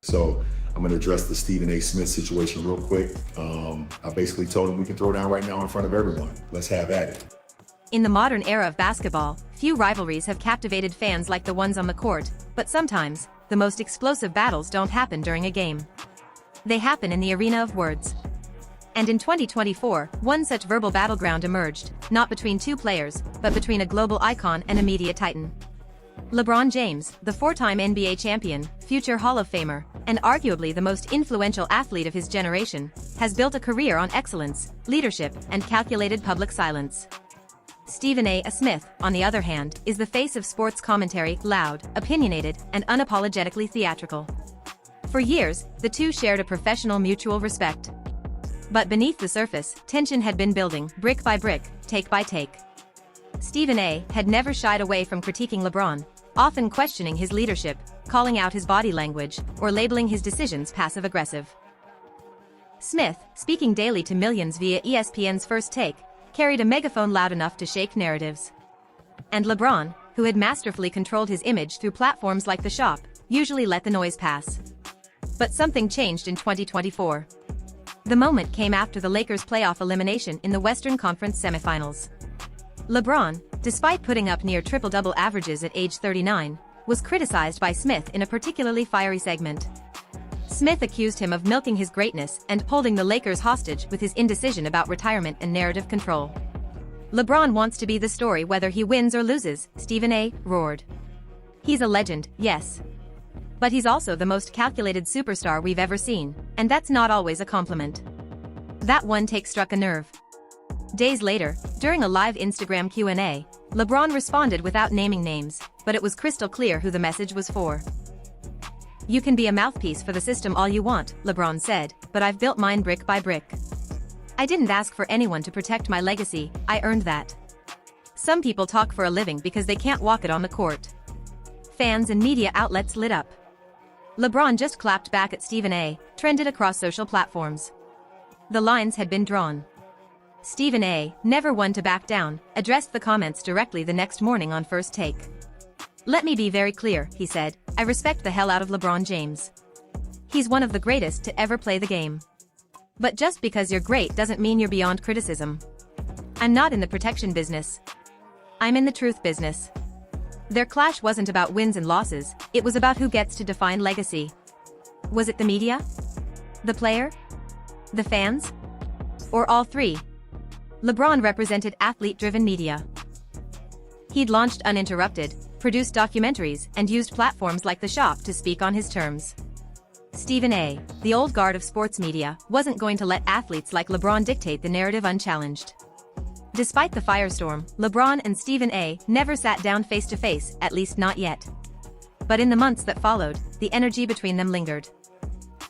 So I'm going to address the Stephen A. Smith situation real quick. I basically told him we can throw down right now in front of everyone. Let's have at it. In the modern era of basketball, few rivalries have captivated fans like the ones on the court, but sometimes, the most explosive battles don't happen during a game. They happen in the arena of words. And in 2024, one such verbal battleground emerged, not between two players, but between a global icon and a media titan. LeBron James, the four-time NBA champion, future Hall of Famer, and arguably the most influential athlete of his generation, has built a career on excellence, leadership, and calculated public silence. Stephen A. Smith, on the other hand, is the face of sports commentary, loud, opinionated, and unapologetically theatrical. For years, the two shared a professional mutual respect. But beneath the surface, tension had been building, brick by brick, take by take. Stephen A. had never shied away from critiquing LeBron, often questioning his leadership, calling out his body language, or labeling his decisions passive-aggressive. Smith, speaking daily to millions via ESPN's First Take, carried a megaphone loud enough to shake narratives. And LeBron, who had masterfully controlled his image through platforms like The Shop, usually let the noise pass. But something changed in 2024. The moment came after the Lakers' playoff elimination in the Western Conference semifinals. LeBron, despite putting up near triple-double averages at age 39, was criticized by Smith in a particularly fiery segment. Smith accused him of milking his greatness and holding the Lakers hostage with his indecision about retirement and narrative control. LeBron wants to be the story whether he wins or loses, Stephen A. roared. He's a legend, yes. But he's also the most calculated superstar we've ever seen, and that's not always a compliment. That one take struck a nerve. Days later, during a live Instagram Q&A, LeBron responded without naming names, but it was crystal clear who the message was for. "You can be a mouthpiece for the system all you want," LeBron said, "but I've built mine brick by brick. I didn't ask for anyone to protect my legacy, I earned that. Some people talk for a living because they can't walk it on the court." Fans and media outlets lit up. LeBron just clapped back at Stephen A., trended across social platforms. The lines had been drawn. Stephen A., never one to back down, addressed the comments directly the next morning on First Take. "Let me be very clear," he said, "I respect the hell out of LeBron James. He's one of the greatest to ever play the game. But just because you're great doesn't mean you're beyond criticism. I'm not in the protection business. I'm in the truth business." Their clash wasn't about wins and losses, it was about who gets to define legacy. Was it the media? The player? The fans? Or all three? LeBron represented athlete-driven media. He'd launched Uninterrupted, produced documentaries, and used platforms like The Shop to speak on his terms. Stephen A., the old guard of sports media, wasn't going to let athletes like LeBron dictate the narrative unchallenged. Despite the firestorm, LeBron and Stephen A. never sat down face-to-face, at least not yet. But in the months that followed, the energy between them lingered.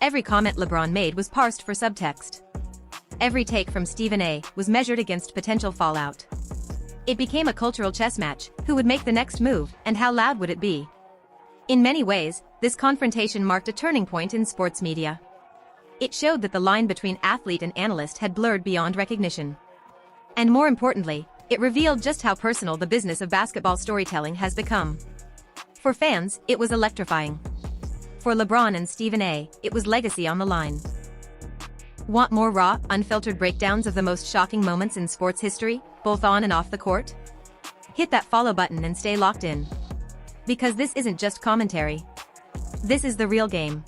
Every comment LeBron made was parsed for subtext. Every take from Stephen A. was measured against potential fallout. It became a cultural chess match: who would make the next move, and how loud would it be? In many ways, this confrontation marked a turning point in sports media. It showed that the line between athlete and analyst had blurred beyond recognition. And more importantly, it revealed just how personal the business of basketball storytelling has become. For fans, it was electrifying. For LeBron and Stephen A., it was legacy on the line. Want more raw, unfiltered breakdowns of the most shocking moments in sports history, both on and off the court? Hit that follow button and stay locked in. Because this isn't just commentary. This is the real game.